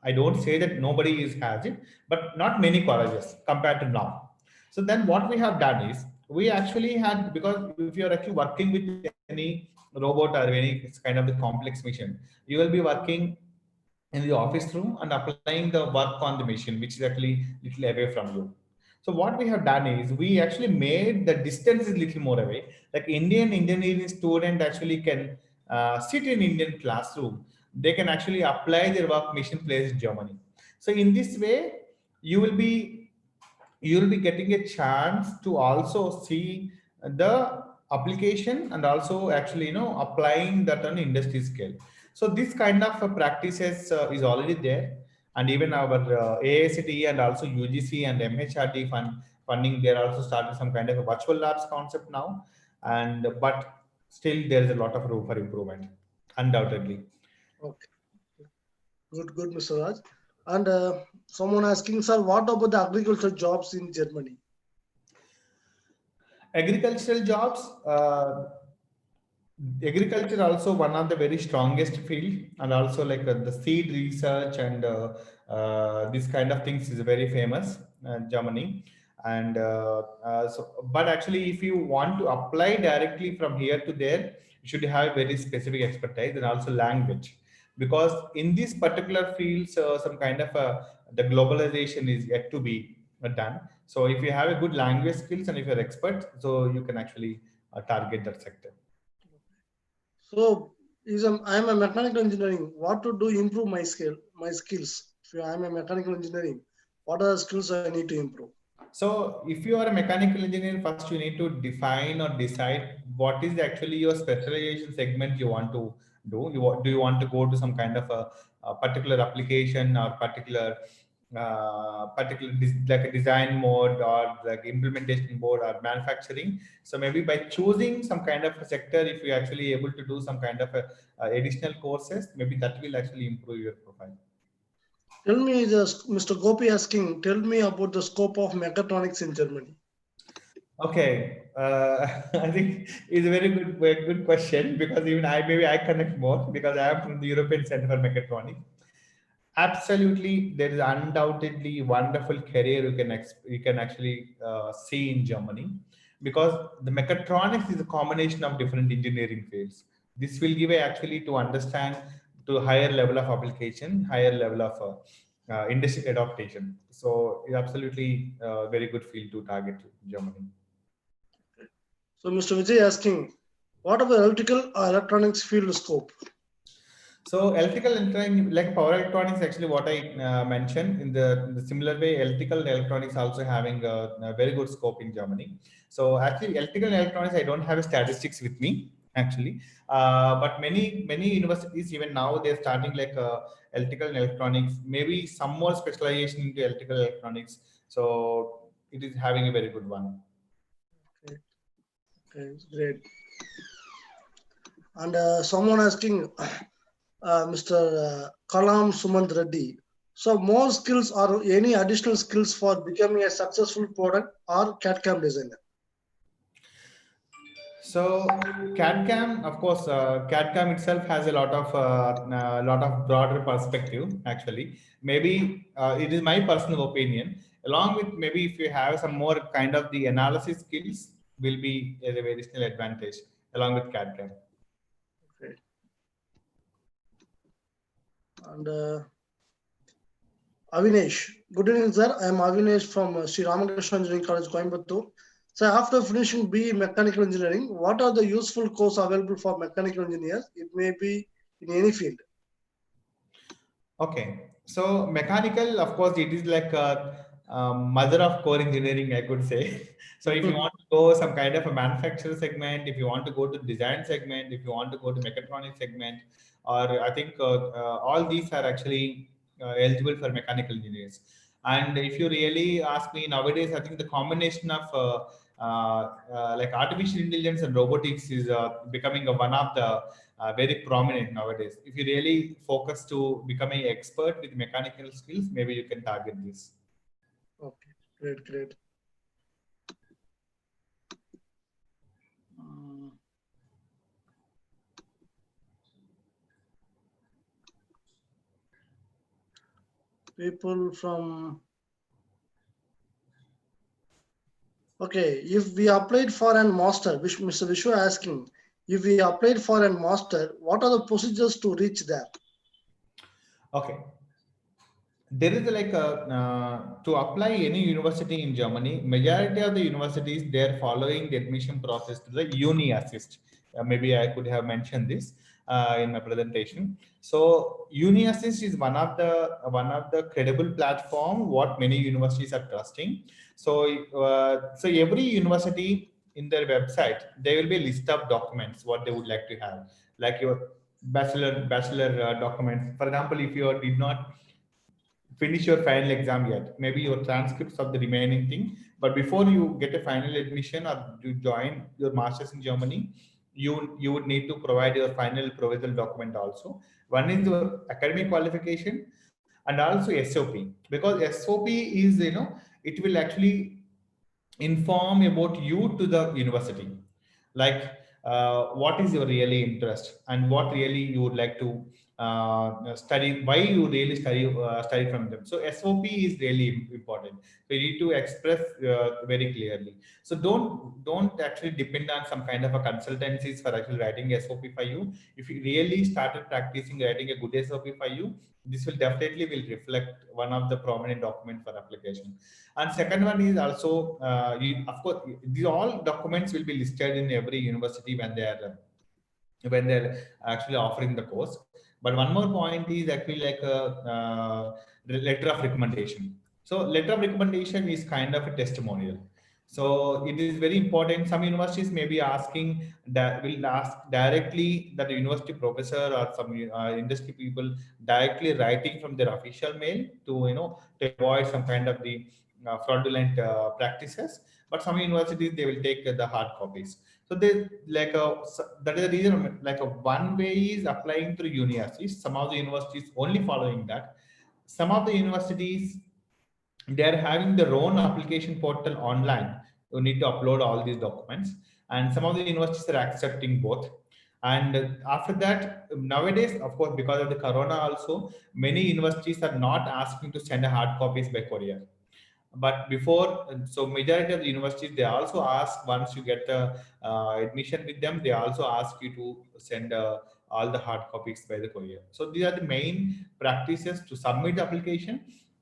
I don't say that nobody has it, but not many colleges compared to now. So then what we have done is we actually had, because if you're actually working with any robot or any kind of the complex mission, you will be working in the office room and applying the work on the machine, which is actually little away from you. So what we have done is we actually made the distance is little more away. Like Indian engineering student actually can sit in Indian classroom. They can actually apply their work machine place in Germany. So in this way, you will be you'll be getting a chance to also see the application and also actually applying that on industry scale. So this kind of practices is already there, and even our AICTE and also UGC and MHRD funding, they're also started some kind of a virtual labs concept now, and but still there is a lot of room for improvement, undoubtedly. Okay, good, Mr. Raj. And someone asking, sir, what about the agricultural jobs in Germany? Agricultural jobs, agriculture also one of the very strongest field, and also like the seed research and this kind of things is very famous Germany. And but actually if you want to apply directly from here to there, you should have very specific expertise and also language, because in these particular fields some kind of the globalization is yet to be done. So if you have a good language skills and if you're expert, so you can actually target that sector. So I am a mechanical engineering. What to do improve my skills? If I am a mechanical engineering, what are the skills I need to improve? So if you are a mechanical engineer, first you need to define or decide what is actually your specialization segment you want to do. Do you want to go to some kind of a particular application or like a design mode or like implementation mode or manufacturing? So maybe by choosing some kind of a sector, if you actually able to do some kind of additional courses, maybe that will actually improve your profile. Tell me, Mr. Gopi asking, tell me about the scope of mechatronics in Germany. Okay, I think it's a very good question because even I connect more because I am from the European Center for Mechatronics. Absolutely, there is undoubtedly wonderful career you can actually see in Germany because the mechatronics is a combination of different engineering fields. This will give actually to understand to higher level of application, higher level of industry adaptation. So it's absolutely a very good field to target in Germany. So Mr. Vijay asking, what are the electrical or electronics field scope? So electrical electronics, like power electronics, actually what I mentioned in the similar way, electrical electronics also having a very good scope in Germany. So actually electrical electronics, I don't have statistics with me actually, but many universities even now they're starting like electrical electronics, maybe some more specialization into electrical electronics. So it is having a very good one. Okay, great. And someone asking, Mr. Kalam Sumant Reddy. So more skills or any additional skills for becoming a successful product or CAD/CAM designer? So CAD/CAM, of course, CAD/CAM itself has a lot of broader perspective. Actually, maybe it is my personal opinion. Along with maybe if you have some more kind of the analysis skills, will be a very additional advantage along with CAD/CAM. Okay. And Avinesh, good evening, sir. I am Avinesh from Sri Ramakrishna Engineering College, Coimbatore. So after finishing BE Mechanical Engineering, what are the useful courses available for mechanical engineers? It may be in any field. Okay, so mechanical, of course, it is like a mother of core engineering, I could say. So if you want to go some kind of a manufacturer segment, if you want to go to design segment, if you want to go to mechatronics segment, or I think all these are actually eligible for mechanical engineers. And if you really ask me nowadays, I think the combination of like artificial intelligence and robotics is becoming one of the very prominent nowadays. If you really focus to becoming an expert with mechanical skills, maybe you can target this. Okay, great. People from, okay, if we applied for a master, which Mr. Vishwa asking, if we applied for a master, what are the procedures to reach there? Okay. There is like a to apply any university in Germany, majority of the universities they're following the admission process to the uni assist. Maybe I could have mentioned this in my presentation. So uni assist is one of the credible platform what many universities are trusting. So so every university in their website there will be a list of documents what they would like to have, like your bachelor documents. For example, if you did not finish your final exam yet, maybe your transcripts of the remaining thing, but before you get a final admission or you join your masters in Germany, you would need to provide your final provisional document also. One is your academic qualification and also SOP, because SOP is, it will actually inform about you to the university, like what is your really interest and what really you would like to study, why you really study from them. So SOP is really important. So you need to express very clearly. So don't actually depend on some kind of a consultancies for actually writing SOP for you. If you really started practicing writing a good SOP for you, this will definitely will reflect one of the prominent document for application. And second one is also, of course, these all documents will be listed in every university when they're actually offering the course. But one more point is actually like a letter of recommendation. So letter of recommendation is kind of a testimonial. So it is very important. Some universities may be asking that will ask directly that the university professor or some industry people directly writing from their official mail to avoid some kind of the fraudulent practices. But some universities they will take the hard copies. So they that is the reason like a one way is applying through universities. Some of the universities only following that. Some of the universities they are having their own application portal online. You need to upload all these documents, and some of the universities are accepting both. And after that, nowadays, of course, because of the corona, also many universities are not asking to send a hard copies by courier. But before, so majority of the universities they also ask, once you get the admission with them, they also ask you to send all the hard copies by the courier. So these are the main practices to submit the application.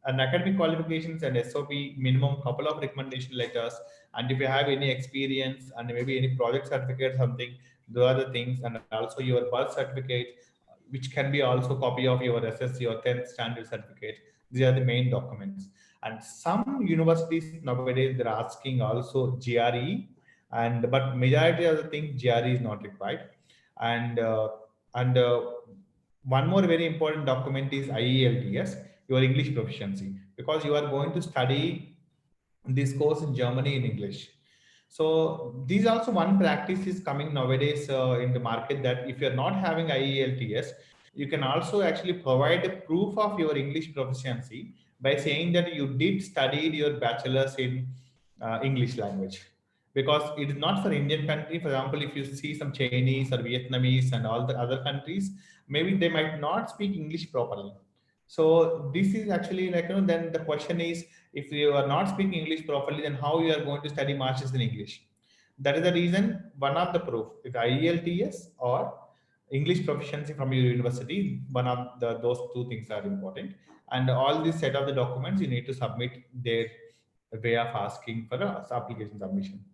And academic qualifications and SOP, minimum couple of recommendation letters, and if you have any experience and maybe any project certificate something, those are the things. And also your birth certificate, which can be also copy of your SSC or 10th standard certificate. These are the main documents. And some universities nowadays they're asking also GRE, and but majority of the thing GRE is not required. And one more very important document is IELTS, your English proficiency, because you are going to study this course in Germany in English. So these also one practice is coming nowadays in the market, that if you're not having IELTS, you can also actually provide a proof of your English proficiency by saying that you did study your bachelor's in English language. Because it is not for Indian country. For example, if you see some Chinese or Vietnamese and all the other countries, maybe they might not speak English properly. So this is actually like, then the question is, if you are not speaking English properly, then how you are going to study masters in English? That is the reason one of the proof, if IELTS or English proficiency from your university, one of those two things are important. And all this set of the documents you need to submit their way of asking for a application submission.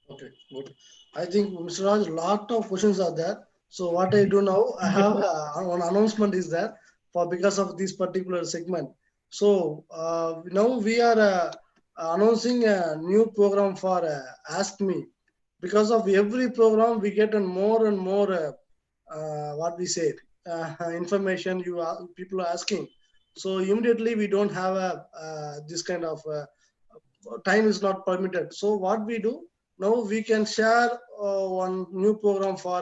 Okay, good. I think, Mr. Raj, lot of questions are there. So what I do now, I have one announcement is there for because of this particular segment. So now we are announcing a new program for Ask Me. Because of every program, we get more and more what we say information people are asking. So immediately we don't have this kind of time is not permitted. So what we do now, we can share one new program for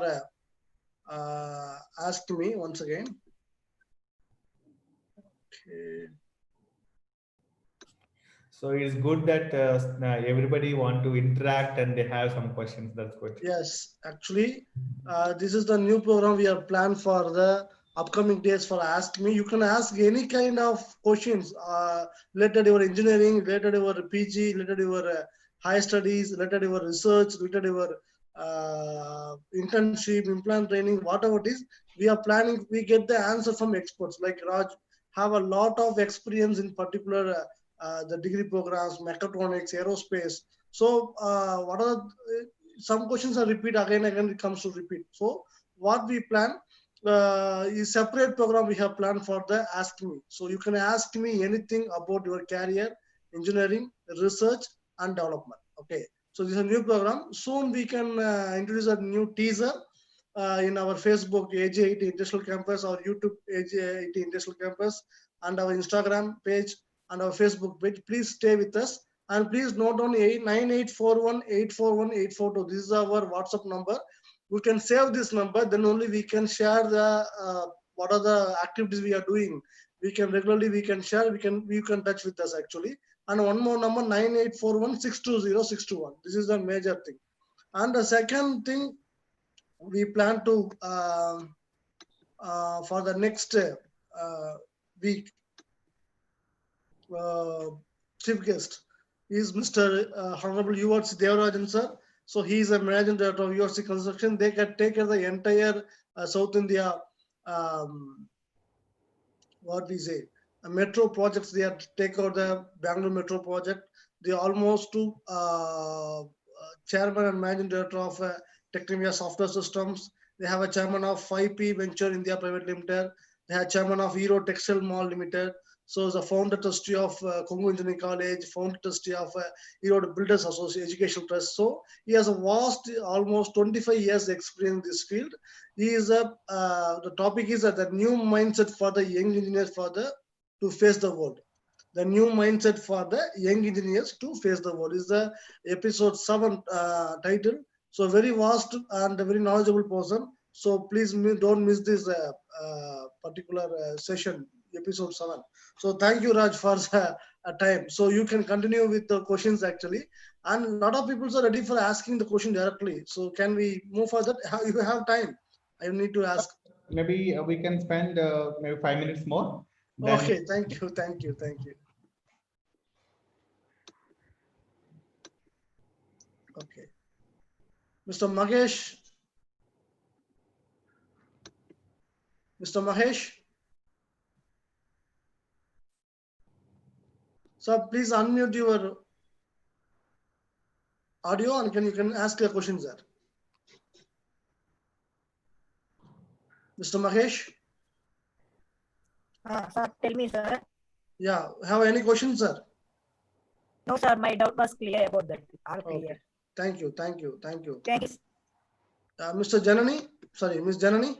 Ask Me once again. Okay. So it's good that everybody want to interact and they have some questions. That's good. Yes, actually, this is the new program we have planned for the upcoming days for Ask Me. You can ask any kind of questions related to your engineering, related to your PG, related to your high studies, related to your research, related to your internship, implant training, whatever it is. We are planning, we get the answer from experts like Raj, have a lot of experience in particular the degree programs, mechatronics, aerospace. So what are some questions are repeat again and again, it comes to repeat. So what we plan is separate program we have planned for the Ask Me. So you can ask me anything about your career, engineering, research and development. Okay. So this is a new program. Soon we can introduce a new teaser in our Facebook AGIIT Industrial Campus, our YouTube AGIIT Industrial Campus, and our Instagram page and our Facebook page. Please stay with us. And please note down 9841841842. This is our WhatsApp number. We can save this number, then only we can share the what are the activities we are doing. We can regularly share. You can touch with us actually. And one more number 9841620621. This is the major thing. And the second thing, we plan to for the next week, chief guest is Mr. Honorable URC Devarajan sir. So he is a managing director of URC Construction. They can take care of the entire South India, what we say, metro projects. They are take over the Bangalore Metro project. They almost to chairman and managing director of Technivia Software Systems. They have a chairman of 5P Venture India Private Limited. They have chairman of Hero Textile Mall Limited. So the founder trustee of Kongu Engineering College, founder trustee of Hero Builders Association Education Trust. So he has a vast, almost 25 years experience in this field. He is the topic is that the new mindset for the young engineers to face the world. The new mindset for the young engineers to face the world is the episode 7 title. So very vast and very knowledgeable person. So please don't miss this particular session, episode 7. So thank you, Raj, for the time. So you can continue with the questions actually. And a lot of people are ready for asking the question directly. So can we move further? You have time. I need to ask. Maybe we can spend maybe 5 minutes more. Then... Okay, thank you. Okay. Mr. Mahesh. Mr. Mahesh. So please unmute your audio and you can ask your questions there. Mr. Mahesh. Sir, tell me, sir. Yeah, have any questions, sir? No, sir, my doubt was clear about that. All clear. Okay. Thank you. Thank you. Mr. Janani, sorry, Miss Janani.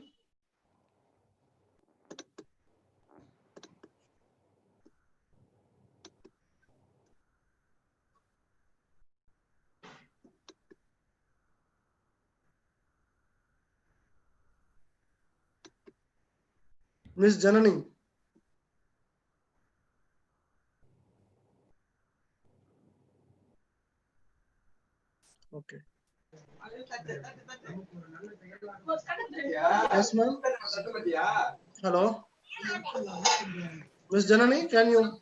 Miss Janani. Okay. Yes, ma'am. Hello. Miss Janani, can you?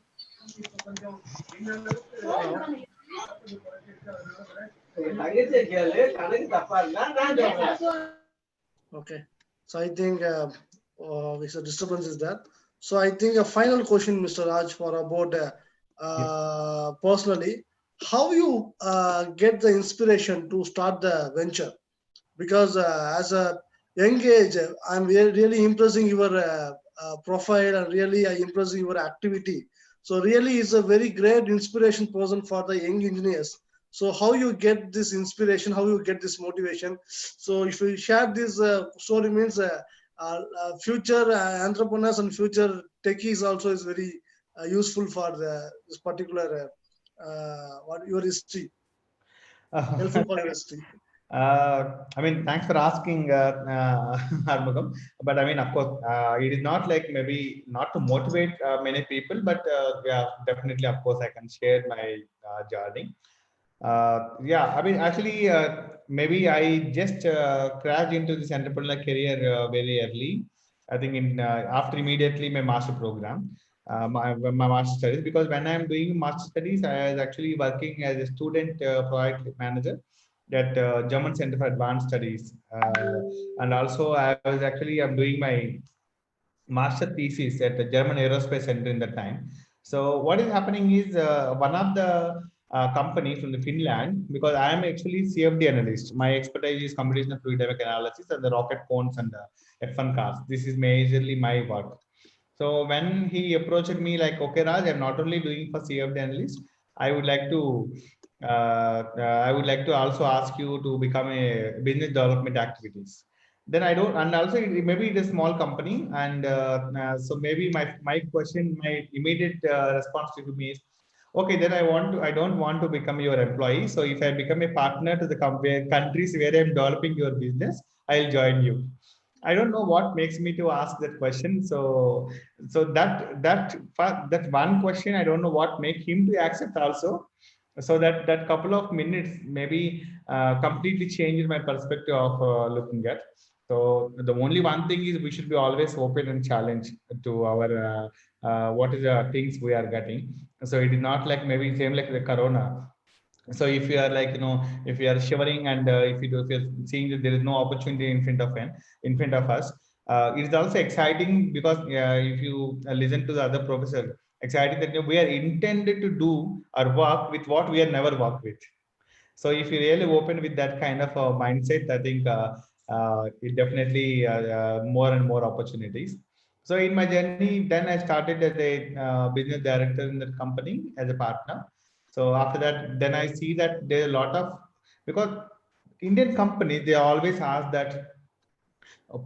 Okay. So I think it's a disturbance is there. So I think a final question, Mr. Raj, for about personally, how you get the inspiration to start the venture? Because as a young age, I'm really impressing your profile and really impressing your activity. So really is a very great inspiration person for the young engineers. So how you get this inspiration, how you get this motivation? So if you share this story means future entrepreneurs and future techies also is very useful for this particular what your history. Helpful for your history. I mean, thanks for asking, Armugam. But I mean, of course, it is not like maybe not to motivate many people, but yeah, definitely, of course, I can share my journey. Yeah, I mean, actually, maybe I just crashed into this entrepreneurial career very early. I think in after immediately my master program, my master studies, because when I'm doing master studies, I was actually working as a student project manager at German Center for Advanced Studies, and also I'm doing my master thesis at the German Aerospace Center in that time. So what is happening is one of the company from the Finland, because I am actually CFD analyst. My expertise is computational fluid dynamic analysis and the rocket cones and the F1 cars. This is majorly my work. So when he approached me like, okay, Raj, I'm not only doing for CFD analyst, I would like to also ask you to become a business development activities. Then I don't, and also maybe it's a small company, and so maybe my immediate response to me is, okay, then I don't want to become your employee. So if I become a partner to the countries where I'm developing your business, I'll join you. I don't know what makes me to ask that question. So that one question, I don't know what make him to accept also. So that couple of minutes maybe completely changed my perspective of looking at. So the only one thing is we should be always open and challenge to our what is the things we are getting. So it is not like maybe same like the corona. So if you are like, if you are shivering and if you're seeing that there is no opportunity in front of us, it is also exciting because if you listen to the other professor, exciting that we are intended to do our work with what we have never worked with. So if you really open with that kind of mindset, I think it definitely more and more opportunities. So in my journey, then I started as a business director in that company as a partner. So after that, then I see that there's a lot of, because Indian companies, they always ask that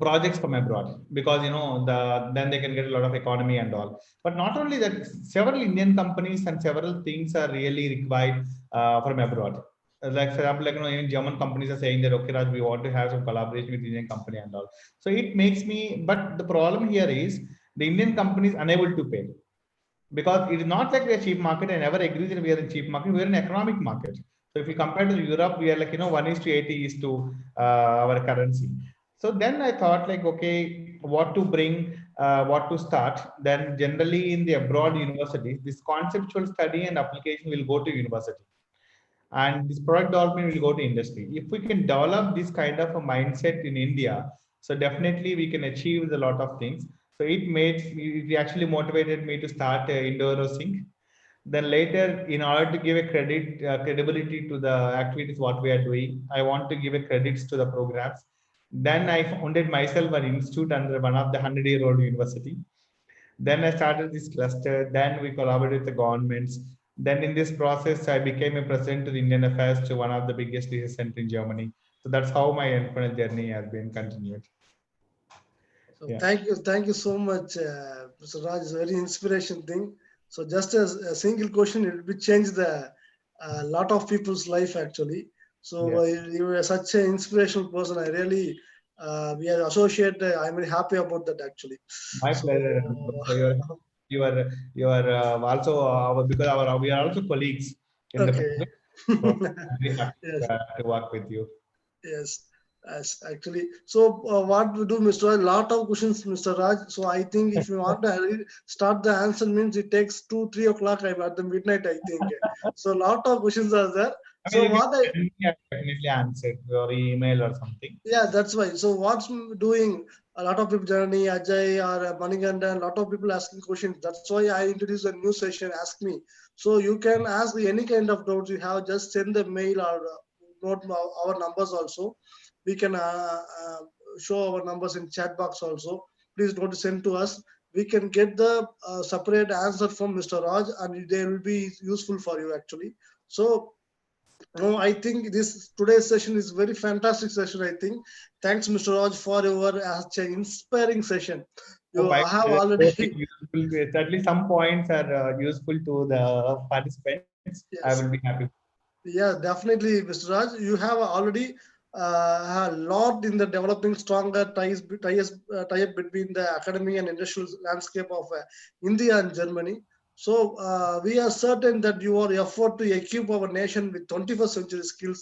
projects from abroad, because then they can get a lot of economy and all. But not only that, several Indian companies and several things are really required from abroad. Like for example, like even German companies are saying that, okay, Raj, we want to have some collaboration with Indian company and all. So it makes me, but the problem here is the Indian companies unable to pay, because it is not like we are cheap market. I never agree that we are in cheap market. We are in economic market. So if you compare to Europe, we are like 1:80 is to our currency. So then I thought like, okay, what to bring, what to start. Then generally in the abroad universities, this conceptual study and application will go to university, and this product development will go to industry. If we can develop this kind of a mindset in India, so definitely we can achieve a lot of things. So it actually motivated me to start Indorosync. Then later, in order to give a credibility to the activities what we are doing, I want to give a credits to the programs. Then I founded myself an institute under one of the 100-year-old university. Then I started this cluster. Then we collaborated with the governments. Then in this process, I became a president to the Indian Affairs to one of the biggest research center in Germany. So that's how my entrepreneurial journey has been continued. So Yeah. thank you so much, Mr. Raj. It's a very inspiration thing. So just as a single question, it will change the lot of people's life actually. So you are such an inspirational person. I really we are associated. I'm very happy about that actually. My pleasure. So you are also because we are also colleagues in the okay. project. So I'm very happy Yes. to work with you. Yes. Yes, actually. So what we do, Mr. Raj, lot of questions, Mr. Raj. So I think if you want to start the answer means it takes 2-3 o'clock at the midnight, I think. So lot of questions are there. I So mean, if what I you I definitely answered your email or something. yeah, that's why. So what's doing a lot of people journey, Ajay or Manikanda, a lot of people asking questions. That's why I introduced a new session, Ask Me. So you can ask any kind of doubts you have, just send the mail or note our numbers also. We can show our numbers in chat box also. Please don't send to us. We can get the separate answer from Mr. Raj and they will be useful for you actually. So no, I think this today's session is very fantastic session. I think. Thanks, Mr. Raj, for your inspiring session. Oh, You my have pleasure. already Useful. At least some points are useful to the participants. I will yes, be happy. yeah, definitely, Mr. Raj. You have already a lot in the developing stronger tie up between the academic and industrial landscape of India and Germany. So we are certain that your effort to equip our nation with 21st century skills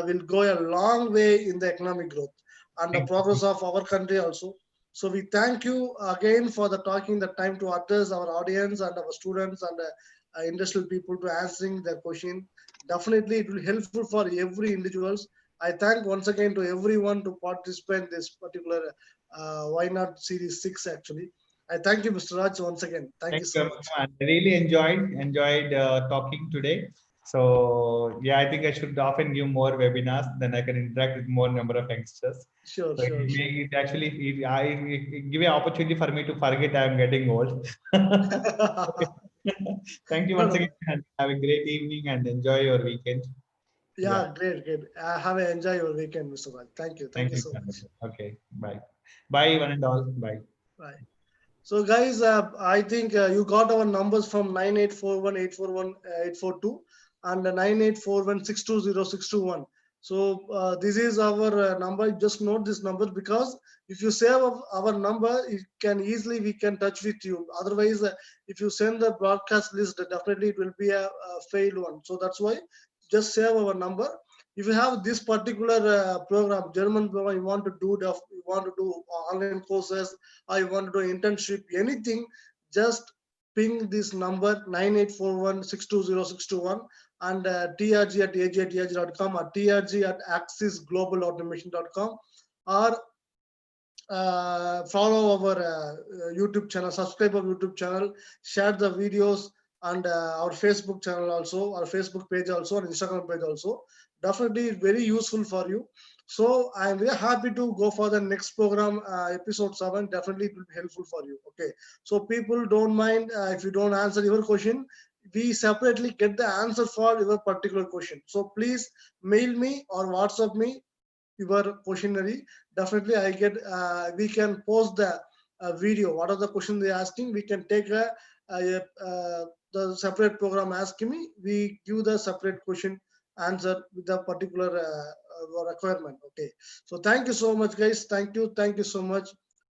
will go a long way in the economic growth and the Thank progress you. of our country also. So we thank you again for the taking the time to address our audience and our students and industrial people to answering their question. Definitely, it will helpful for every individuals. I thank once again to everyone to participate in this particular Why Not Series 6 actually. I thank you, Mr. Raj, once again. Thank Thank you you. so much. I really enjoyed talking today. So yeah, I think I should often give more webinars. Then I can interact with more number of youngsters. Sure, So sure, sure. it actually it give an opportunity for me to forget I am getting old. Okay. Thank you No, once no, again, no. and have a great evening and enjoy your weekend. Yeah. Yeah, great, great. Have a enjoy your weekend, Mr. Raj. Thank you. Thank Thank you you. so much. Okay. Bye. Bye, one and all. Bye. Bye. So guys, I think you got our numbers from 9841841842 and 9841620621. So this is our number. Just note this number because if you save our number, it can easily we can touch with you. Otherwise, if you send the broadcast list, definitely it will be a failed one. So that's why just save our number. If you have this particular program, German program, you want to do online courses, or you want to do internship, anything, just ping this number 9841620621 and trg@agiit.com or trg@axisglobalautomation.com, or follow our YouTube channel, subscribe our YouTube channel, share the videos, and our Facebook channel also, our Facebook page also, and Instagram page also. Definitely very useful for you. So I'm very happy to go for the next program, episode 7. Definitely it will be helpful for you. Okay. So people don't mind if you don't answer your question. We separately get the answer for your particular question. So please mail me or WhatsApp me your questionnaire. Definitely I get we can post the video, what are the questions they're asking. We can take the separate program asking me, we give the separate question answer with the particular requirement. Okay, so thank you so much, guys. Thank you so much.